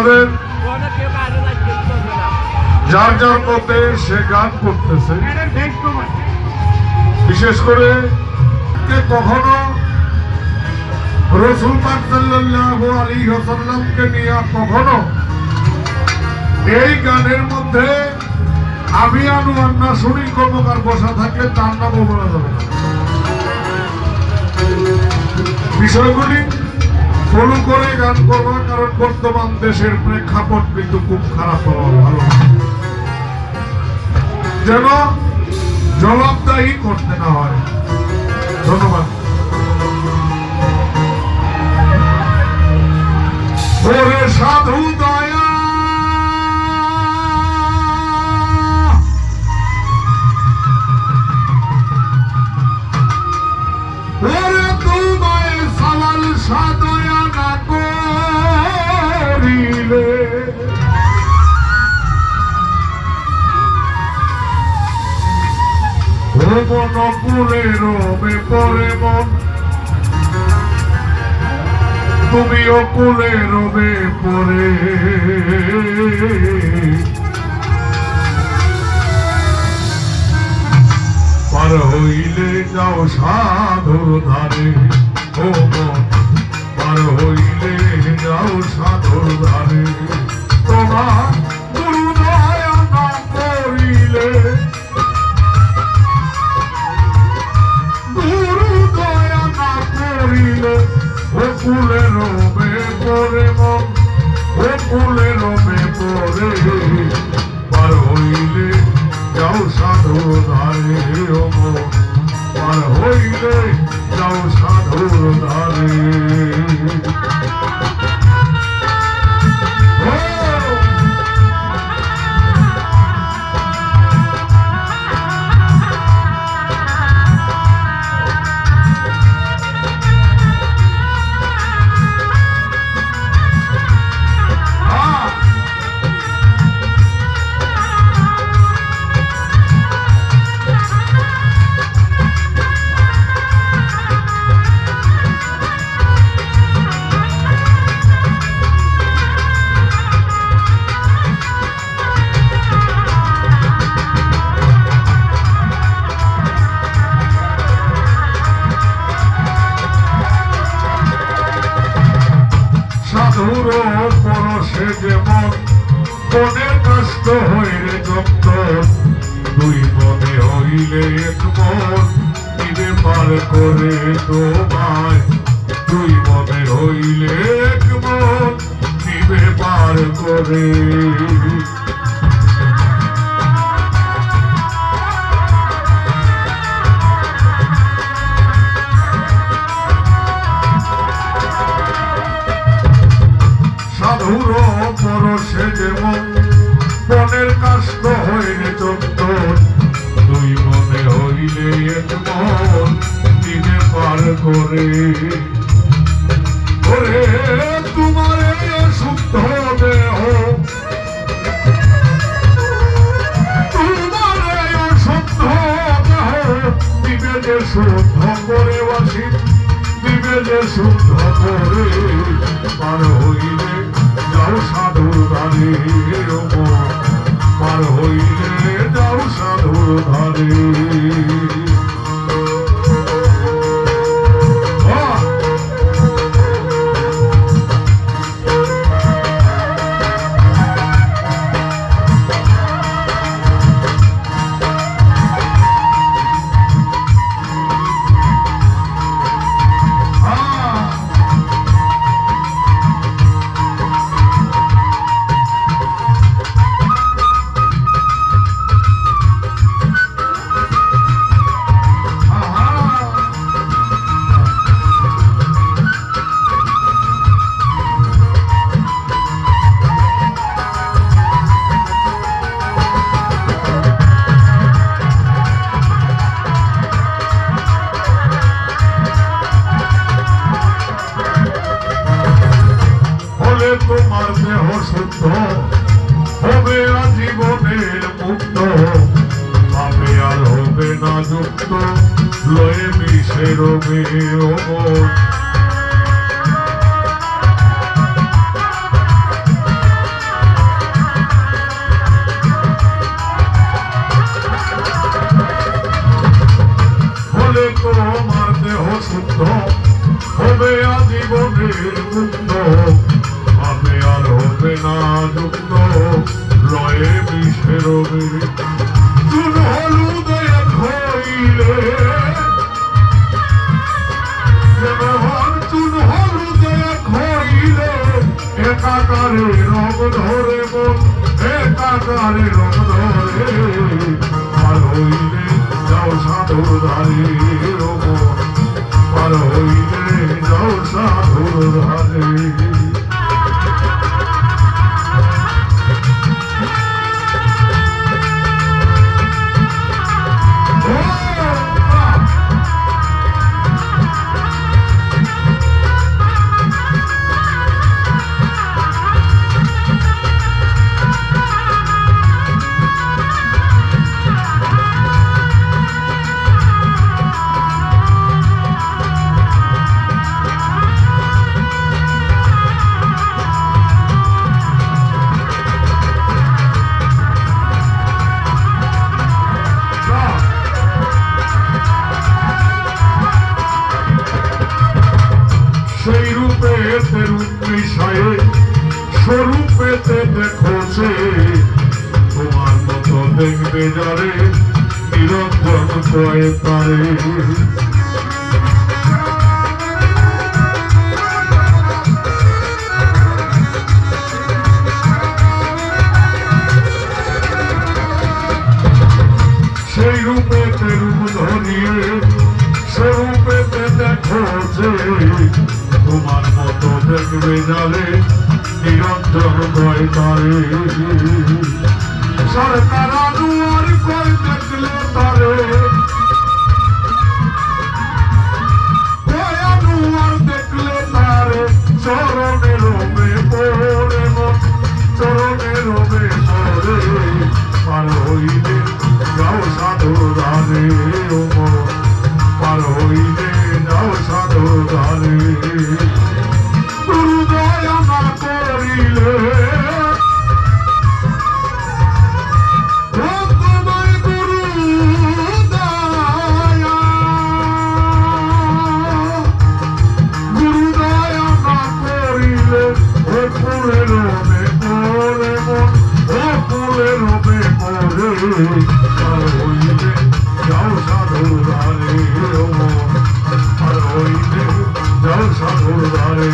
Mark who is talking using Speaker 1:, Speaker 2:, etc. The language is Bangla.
Speaker 1: আপনাদের যার যার মতে সে গান করতেছে। বিশেষ করে কখনো রাসূল পাক সাল্লাল্লাহু আলাইহি ওয়াসাল্লামকে নিয়ে কখনো এই গানের মধ্যে আমি আনোয়ার না সুনীল কর্মকার বসা থাকলে তার নামও বলা যাবে না। বিষয়গুলি ফলো করে গান করবার, কারণ বর্তমান দেশের প্রেক্ষাপট কিন্তু খুব খারাপ হওয়া ভালো, যেন জবাবদাহি করতে না হয়। ধন্যবাদ। ওরে সাধু দয়া ওরে তোমায় সওয়াল সাদয়া না করিলে ও মন কুলে রবে পরে মন, তুমি অকুলে রবে পরে। পার হইলে যাও সাধুর ধারে, ও মন পার হইলে যাও সাধুর ধারে। তোমার গুরু দয়া না করিলে, গুরু দয়া না করিলে ওকুলে রবে পরে মন, ওকুলে রবে পরে। পার হইলে যাও সাধুর ধারে, ও মন পার হইলে যাও সাধুর ধারে। সাধুর পরশে যেমন মনের কষ্ট হইলে যত, দুই মনে হইলে এক মন দিবে পার করে তোমায়। দুই মনে হইলে এক মন দিবে পার করে। সাধুর পরশে যেমন মনের কষ্ট হইলে চন্দন, দুই মনে হইলে এক মন দিনে পার করে। ওরে তোমার শুদ্ধ দেহ, তোমার শুদ্ধ দেহ দিবে যে শুদ্ধ করে বাসি, দিবে যে শুদ্ধ করে। পার হইলে যাও সাধুর ধারে, ও মন পার হইলে যাও সাধুর ধারে। তোমার দেহ শুদ্ধ হবে আজীবনের মুক্ত, পাপে আর হবে না যুক্ত, লয়ে মিশে রবে ও মন। জীবনের মুক্ত আমি আর হবে না যুক্ত রয়ে বিষের চুন হলুদে হইলে চুন হলুদে হইলে একাকারে রঙ ধরে মন একাকারে রঙ ধরে আর হইলে যাও সাধুর ধারে আর হইলে যাও সাধুর ধারে সেই রূপেতে রূপ মিশায়ে স্বরূপেতে দেখছে তোমার মতো দেখবে যারে নিরঞ্জন কয়ে তারে সেই রূপেতে রূপ ধরিয়ে স্বরূপেতে দেখছে তোমার মতো দেখবে যারে নিরঞ্জন কয় তারে সরকার আনুয়ার কয় দেখলে তারে আনুয়ার দেখলে তারে চরণে রবে পরে মন চরণে রবে পরে পার হইলে যাও সাধু ধারে পার হইলে যাও সাধু ধারে গুরুদয় আমার করিলে তোমায় গুরুদয় আমার করিলে ও ফুলে রবে পরে মন ও ফুলে রবে পরে আর হইলে যাও সাধু ধারে আর হইলে যাও সাধুর ধারে